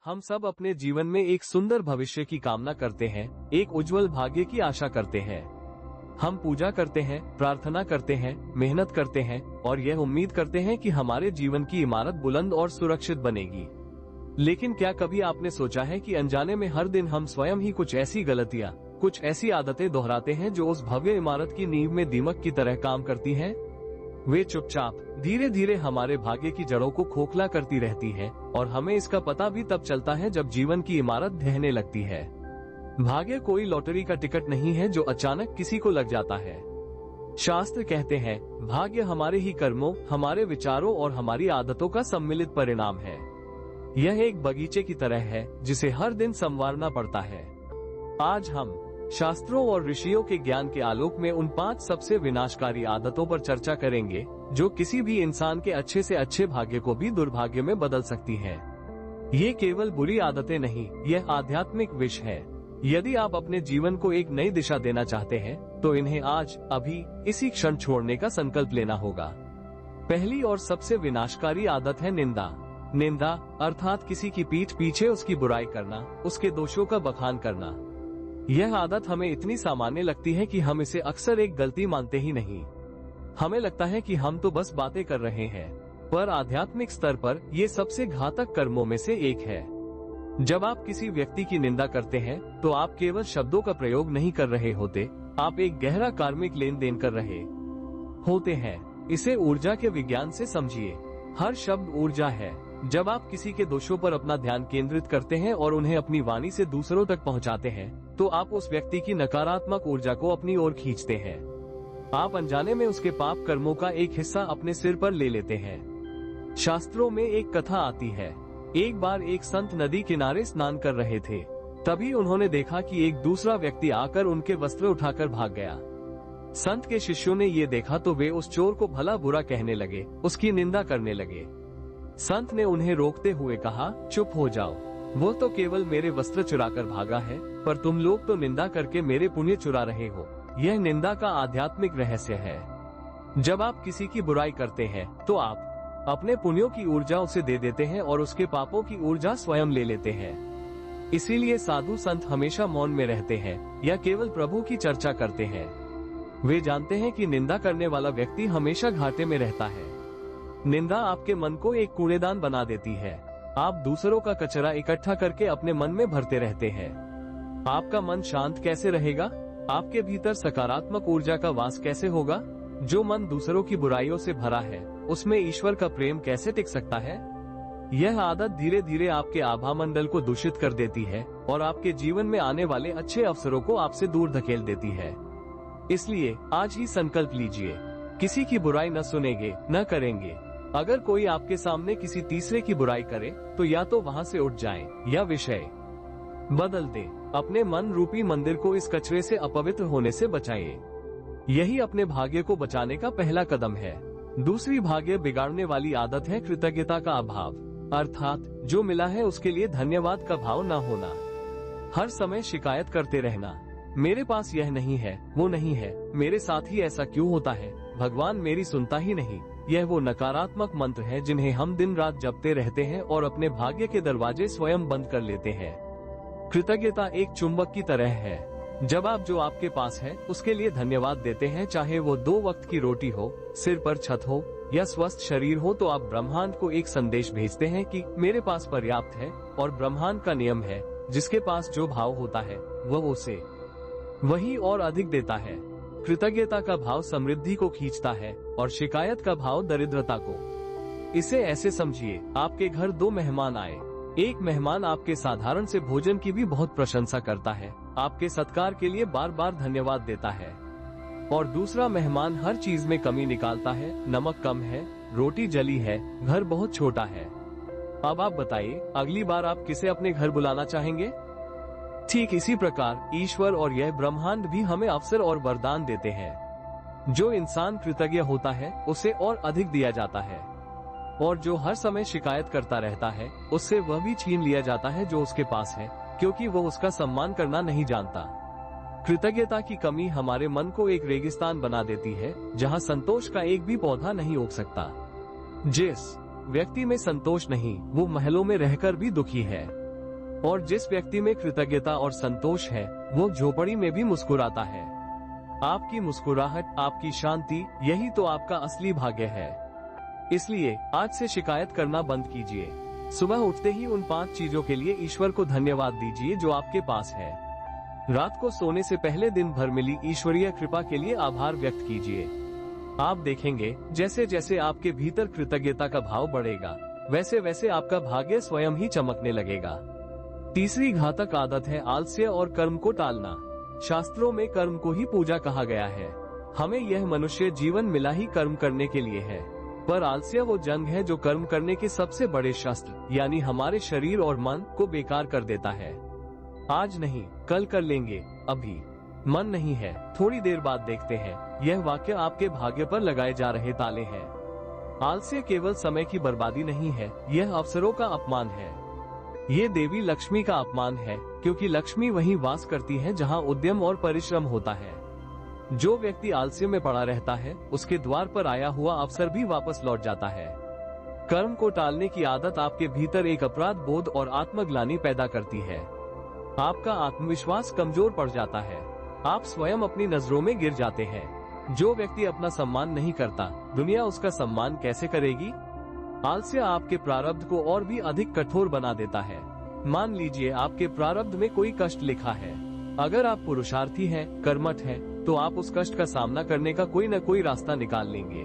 हम सब अपने जीवन में एक सुंदर भविष्य की कामना करते हैं, एक उज्जवल भाग्य की आशा करते हैं। हम पूजा करते हैं, प्रार्थना करते हैं, मेहनत करते हैं और यह उम्मीद करते हैं कि हमारे जीवन की इमारत बुलंद और सुरक्षित बनेगी। लेकिन क्या कभी आपने सोचा है कि अनजाने में हर दिन हम स्वयं ही कुछ ऐसी गलतियां, कुछ ऐसी आदतें दोहराते हैं जो उस भव्य इमारत की नींव में दीमक की तरह काम करती हैं? वे चुपचाप धीरे धीरे हमारे भाग्य की जड़ों को खोखला करती रहती है और हमें इसका पता भी तब चलता है जब जीवन की इमारत ढहने लगती है। भाग्य कोई लॉटरी का टिकट नहीं है जो अचानक किसी को लग जाता है। शास्त्र कहते हैं, भाग्य हमारे ही कर्मों, हमारे विचारों और हमारी आदतों का सम्मिलित परिणाम है। यह एक बगीचे की तरह है जिसे हर दिन संवारना पड़ता है। आज हम शास्त्रों और ऋषियों के ज्ञान के आलोक में उन 5 सबसे विनाशकारी आदतों पर चर्चा करेंगे जो किसी भी इंसान के अच्छे से अच्छे भाग्य को भी दुर्भाग्य में बदल सकती हैं। ये केवल बुरी आदतें नहीं, यह आध्यात्मिक विष है। यदि आप अपने जीवन को एक नई दिशा देना चाहते हैं तो इन्हें आज, अभी, इसी क्षण छोड़ने का संकल्प लेना होगा। पहली और सबसे विनाशकारी आदत है निंदा। निंदा अर्थात किसी की पीठ पीछे उसकी बुराई करना, उसके दोषों का बखान करना। यह आदत हमें इतनी सामान्य लगती है कि हम इसे अक्सर एक गलती मानते ही नहीं। हमें लगता है कि हम तो बस बातें कर रहे हैं, पर आध्यात्मिक स्तर पर ये सबसे घातक कर्मों में से एक है। जब आप किसी व्यक्ति की निंदा करते हैं तो आप केवल शब्दों का प्रयोग नहीं कर रहे होते, आप एक गहरा कार्मिक लेन देन कर रहे होते हैं। इसे ऊर्जा के विज्ञान से समझिए। हर शब्द ऊर्जा है। जब आप किसी के दोषों पर अपना ध्यान केंद्रित करते हैं और उन्हें अपनी वाणी से दूसरों तक पहुंचाते हैं तो आप उस व्यक्ति की नकारात्मक ऊर्जा को अपनी ओर खींचते हैं। आप अनजाने में उसके पाप कर्मों का एक हिस्सा अपने सिर पर ले लेते हैं। शास्त्रों में एक कथा आती है। एक बार एक संत नदी किनारे स्नान कर रहे थे। तभी उन्होंने देखा कि एक दूसरा व्यक्ति आकर उनके वस्त्र उठाकर भाग गया। संत के शिष्यों ने ये देखा तो वे उस चोर को भला बुरा कहने लगे, उसकी निंदा करने लगे। संत ने उन्हें रोकते हुए कहा, चुप हो जाओ, वो तो केवल मेरे वस्त्र चुराकर भागा है, पर तुम लोग तो निंदा करके मेरे पुण्य चुरा रहे हो। यह निंदा का आध्यात्मिक रहस्य है। जब आप किसी की बुराई करते हैं तो आप अपने पुण्यों की ऊर्जा उसे दे देते हैं और उसके पापों की ऊर्जा स्वयं ले लेते हैं। इसीलिए साधु संत हमेशा मौन में रहते हैं या केवल प्रभु की चर्चा करते हैं। वे जानते हैं कि निंदा करने वाला व्यक्ति हमेशा घाटे में रहता है। निंदा आपके मन को एक कूड़ेदान बना देती है। आप दूसरों का कचरा इकट्ठा करके अपने मन में भरते रहते हैं। आपका मन शांत कैसे रहेगा? आपके भीतर सकारात्मक ऊर्जा का वास कैसे होगा? जो मन दूसरों की बुराइयों से भरा है, उसमें ईश्वर का प्रेम कैसे टिक सकता है? यह आदत धीरे धीरे आपके आभा मंडल को दूषित कर देती है और आपके जीवन में आने वाले अच्छे अवसरों को आपसे दूर धकेल देती है। इसलिए आज ही संकल्प लीजिए, किसी की बुराई न सुनेंगे, न करेंगे। अगर कोई आपके सामने किसी तीसरे की बुराई करे तो या तो वहां से उठ जाएं या विषय बदल दें। अपने मन रूपी मंदिर को इस कचरे से अपवित्र होने से बचाइए। यही अपने भाग्य को बचाने का पहला कदम है। दूसरी भाग्य बिगाड़ने वाली आदत है कृतज्ञता का अभाव, अर्थात जो मिला है उसके लिए धन्यवाद का भाव न होना। हर समय शिकायत करते रहना, मेरे पास यह नहीं है, वो नहीं है, मेरे साथ ही ऐसा क्यों होता है, भगवान मेरी सुनता ही नहीं। यह वो नकारात्मक मंत्र है जिन्हें हम दिन रात जपते रहते हैं और अपने भाग्य के दरवाजे स्वयं बंद कर लेते हैं। कृतज्ञता एक चुंबक की तरह है। जब आप जो आपके पास है उसके लिए धन्यवाद देते हैं, चाहे वो 2 वक्त की रोटी हो, सिर पर छत हो या स्वस्थ शरीर हो, तो आप ब्रह्मांड को एक संदेश भेजते हैं कि मेरे पास पर्याप्त है। और ब्रह्मांड का नियम है, जिसके पास जो भाव होता है वह उसे वही और अधिक देता है। कृतज्ञता का भाव समृद्धि को खींचता है और शिकायत का भाव दरिद्रता को। इसे ऐसे समझिए, आपके घर 2 मेहमान आए। एक मेहमान आपके साधारण से भोजन की भी बहुत प्रशंसा करता है, आपके सत्कार के लिए बार बार धन्यवाद देता है। और दूसरा मेहमान हर चीज में कमी निकालता है, नमक कम है, रोटी जली है, घर बहुत छोटा है। अब आप बताइए, अगली बार आप किसे अपने घर बुलाना चाहेंगे? ठीक इसी प्रकार ईश्वर और यह ब्रह्मांड भी हमें अवसर और वरदान देते हैं। जो इंसान कृतज्ञ होता है उसे और अधिक दिया जाता है, और जो हर समय शिकायत करता रहता है उससे वह भी छीन लिया जाता है जो उसके पास है, क्योंकि वो उसका सम्मान करना नहीं जानता। कृतज्ञता की कमी हमारे मन को एक रेगिस्तान बना देती है, जहाँ संतोष का एक भी पौधा नहीं उग सकता। जिस व्यक्ति में संतोष नहीं, वो महलों में रहकर भी दुखी है। और जिस व्यक्ति में कृतज्ञता और संतोष है वो झोपड़ी में भी मुस्कुराता है। आपकी मुस्कुराहट, आपकी शांति, यही तो आपका असली भाग्य है। इसलिए आज से शिकायत करना बंद कीजिए। सुबह उठते ही उन 5 चीजों के लिए ईश्वर को धन्यवाद दीजिए जो आपके पास है। रात को सोने से पहले दिन भर मिली ईश्वरीय कृपा के लिए आभार व्यक्त कीजिए। आप देखेंगे जैसे जैसे आपके भीतर कृतज्ञता का भाव बढ़ेगा वैसे वैसे आपका भाग्य स्वयं ही चमकने लगेगा। तीसरी घातक आदत है आलस्य और कर्म को टालना। शास्त्रों में कर्म को ही पूजा कहा गया है। हमें यह मनुष्य जीवन मिला ही कर्म करने के लिए है, पर आलस्य वो जंग है जो कर्म करने के सबसे बड़े शस्त्र यानी हमारे शरीर और मन को बेकार कर देता है। आज नहीं, कल कर लेंगे, अभी मन नहीं है, थोड़ी देर बाद देखते हैं, यह वाक्य आपके भाग्य पर लगाए जा रहे ताले हैं। आलस्य केवल समय की बर्बादी नहीं है, यह अवसरों का अपमान है। ये देवी लक्ष्मी का अपमान है, क्योंकि लक्ष्मी वहीं वास करती है जहां उद्यम और परिश्रम होता है। जो व्यक्ति आलस्य में पड़ा रहता है उसके द्वार पर आया हुआ अवसर भी वापस लौट जाता है। कर्म को टालने की आदत आपके भीतर एक अपराध बोध और आत्मग्लानि पैदा करती है। आपका आत्मविश्वास कमजोर पड़ जाता है, आप स्वयं अपनी नजरों में गिर जाते हैं। जो व्यक्ति अपना सम्मान नहीं करता, दुनिया उसका सम्मान कैसे करेगी? आलस्य आपके प्रारब्ध को और भी अधिक कठोर बना देता है। मान लीजिए आपके प्रारब्ध में कोई कष्ट लिखा है। अगर आप पुरुषार्थी हैं, कर्मठ हैं, तो आप उस कष्ट का सामना करने का कोई न कोई रास्ता निकाल लेंगे,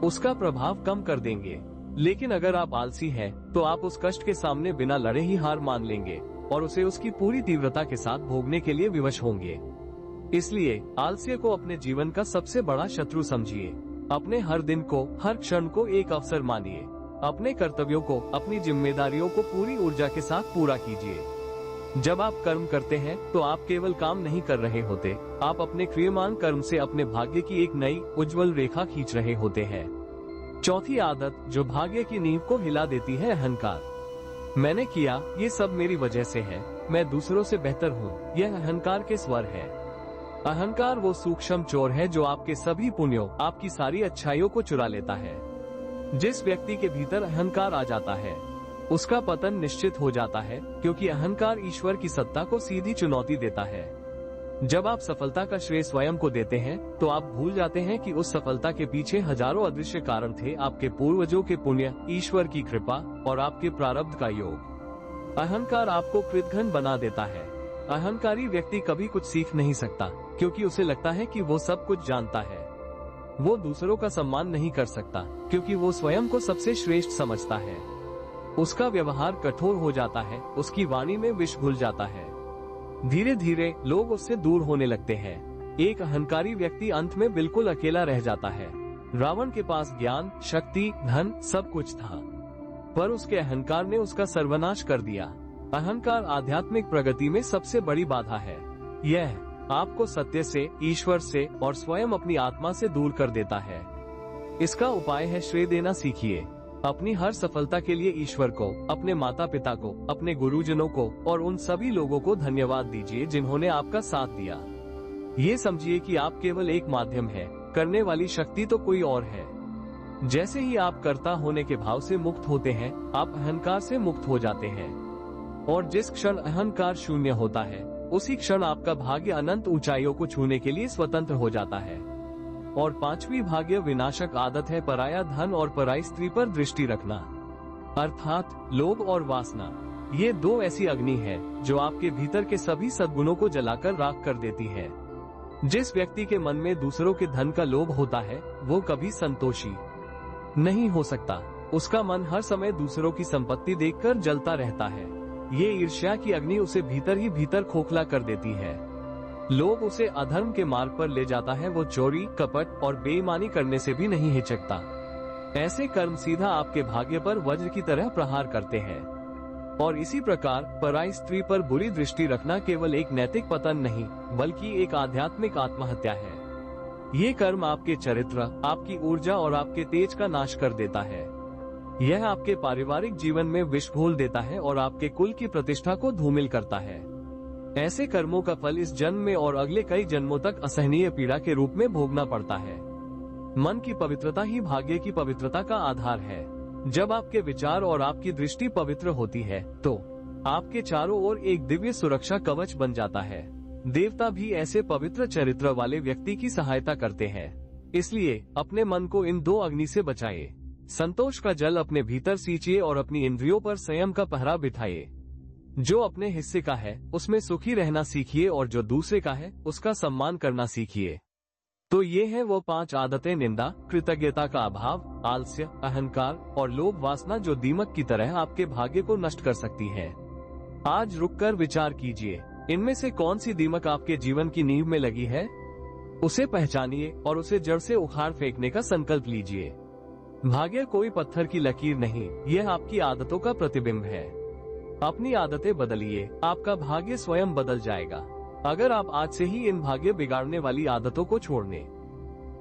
उसका प्रभाव कम कर देंगे। लेकिन अगर आप आलसी हैं, तो आप उस कष्ट के सामने बिना लड़े ही हार मान लेंगे और उसे उसकी पूरी तीव्रता के साथ भोगने के लिए विवश होंगे। इसलिए आलस्य को अपने जीवन का सबसे बड़ा शत्रु समझिए। अपने हर दिन को, हर क्षण को एक अवसर मानिए। अपने कर्तव्यों को, अपनी जिम्मेदारियों को पूरी ऊर्जा के साथ पूरा कीजिए। जब आप कर्म करते हैं तो आप केवल काम नहीं कर रहे होते, आप अपने क्रियमान कर्म से अपने भाग्य की एक नई उज्जवल रेखा खींच रहे होते हैं। चौथी आदत जो भाग्य की नींव को हिला देती है, अहंकार। मैंने किया, ये सब मेरी वजह से है, मैं दूसरों से बेहतर हूँ, यह अहंकार के स्वर है। अहंकार वो सूक्ष्म चोर है जो आपके सभी पुण्यों, आपकी सारी अच्छाइयों को चुरा लेता है। जिस व्यक्ति के भीतर अहंकार आ जाता है उसका पतन निश्चित हो जाता है, क्योंकि अहंकार ईश्वर की सत्ता को सीधी चुनौती देता है। जब आप सफलता का श्रेय स्वयं को देते हैं तो आप भूल जाते हैं कि उस सफलता के पीछे हजारों अदृश्य कारण थे, आपके पूर्वजों के पुण्य, ईश्वर की कृपा और आपके प्रारब्ध का योग। अहंकार आपको कृतघ्न बना देता है। अहंकारी व्यक्ति कभी कुछ सीख नहीं सकता, क्योंकि उसे लगता है कि वो सब कुछ जानता है। वो दूसरों का सम्मान नहीं कर सकता, क्योंकि वो स्वयं को सबसे श्रेष्ठ समझता है। उसका व्यवहार कठोर हो जाता है, उसकी वाणी में विष घुल जाता है। धीरे धीरे लोग उससे दूर होने लगते हैं। एक अहंकारी व्यक्ति अंत में बिल्कुल अकेला रह जाता है। रावण के पास ज्ञान, शक्ति, धन सब कुछ था, पर उसके अहंकार ने उसका सर्वनाश कर दिया। अहंकार आध्यात्मिक प्रगति में सबसे बड़ी बाधा है। यह आपको सत्य से, ईश्वर से और स्वयं अपनी आत्मा से दूर कर देता है। इसका उपाय है श्रेय देना सीखिए। अपनी हर सफलता के लिए ईश्वर को, अपने माता पिता को, अपने गुरुजनों को और उन सभी लोगों को धन्यवाद दीजिए जिन्होंने आपका साथ दिया। ये समझिए कि आप केवल एक माध्यम है, करने वाली शक्ति तो कोई और है। जैसे ही आप कर्ता होने के भाव से मुक्त होते हैं, आप अहंकार से मुक्त हो जाते हैं। और जिस क्षण अहंकार शून्य होता है, उसी क्षण आपका भाग्य अनंत ऊंचाइयों को छूने के लिए स्वतंत्र हो जाता है। और 5वीं भाग्य विनाशक आदत है पराया धन और पराई स्त्री पर दृष्टि रखना, अर्थात लोभ और वासना। ये 2 ऐसी अग्नि है जो आपके भीतर के सभी सद्गुणों को जलाकर राख कर देती है। जिस व्यक्ति के मन में दूसरों के धन का लोभ होता है वो कभी संतोषी नहीं हो सकता। उसका मन हर समय दूसरों की संपत्ति देखकर जलता रहता है। ये ईर्ष्या की अग्नि उसे भीतर ही भीतर खोखला कर देती है। लोभ उसे अधर्म के मार्ग पर ले जाता है। वो चोरी, कपट और बेईमानी करने से भी नहीं हिचकता। ऐसे कर्म सीधा आपके भाग्य पर वज्र की तरह प्रहार करते हैं। और इसी प्रकार पराई स्त्री पर बुरी दृष्टि रखना केवल एक नैतिक पतन नहीं, बल्कि एक आध्यात्मिक आत्महत्या है। ये कर्म आपके चरित्र, आपकी ऊर्जा और आपके तेज का नाश कर देता है। यह आपके पारिवारिक जीवन में विष घोल देता है और आपके कुल की प्रतिष्ठा को धूमिल करता है। ऐसे कर्मों का फल इस जन्म में और अगले कई जन्मों तक असहनीय पीड़ा के रूप में भोगना पड़ता है। मन की पवित्रता ही भाग्य की पवित्रता का आधार है। जब आपके विचार और आपकी दृष्टि पवित्र होती है तो आपके चारों ओर एक दिव्य सुरक्षा कवच बन जाता है। देवता भी ऐसे पवित्र चरित्र वाले व्यक्ति की सहायता करते हैं। इसलिए अपने मन को इन 2 अग्नि से बचाइए। संतोष का जल अपने भीतर सींचिए और अपनी इंद्रियों पर संयम का पहरा बिठाइए। जो अपने हिस्से का है उसमें सुखी रहना सीखिए और जो दूसरे का है उसका सम्मान करना सीखिए। तो ये है वो 5 आदतें निंदा, कृतज्ञता का अभाव, आलस्य, अहंकार और लोभ वासना जो दीमक की तरह आपके भाग्य को नष्ट कर सकती है। आज रुककर विचार कीजिए, इनमें से कौन सी दीमक आपके जीवन की नींव में लगी है। उसे पहचानिए और उसे जड़ से उखाड़ फेंकने का संकल्प लीजिए। भाग्य कोई पत्थर की लकीर नहीं, यह आपकी आदतों का प्रतिबिंब है। अपनी आदतें बदलिए, आपका भाग्य स्वयं बदल जाएगा। अगर आप आज से ही इन भाग्य बिगाड़ने वाली आदतों को छोड़ने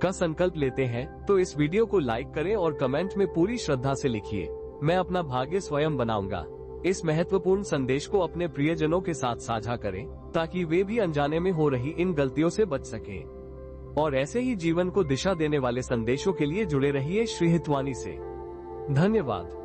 का संकल्प लेते हैं तो इस वीडियो को लाइक करें और कमेंट में पूरी श्रद्धा से लिखिए, मैं अपना भाग्य स्वयं बनाऊंगा। इस महत्वपूर्ण संदेश को अपने प्रियजनों के साथ साझा करें ताकि वे भी अनजाने में हो रही इन गलतियों से बच सकें। और ऐसे ही जीवन को दिशा देने वाले संदेशों के लिए जुड़े रहिए श्री हितवाणी से। धन्यवाद।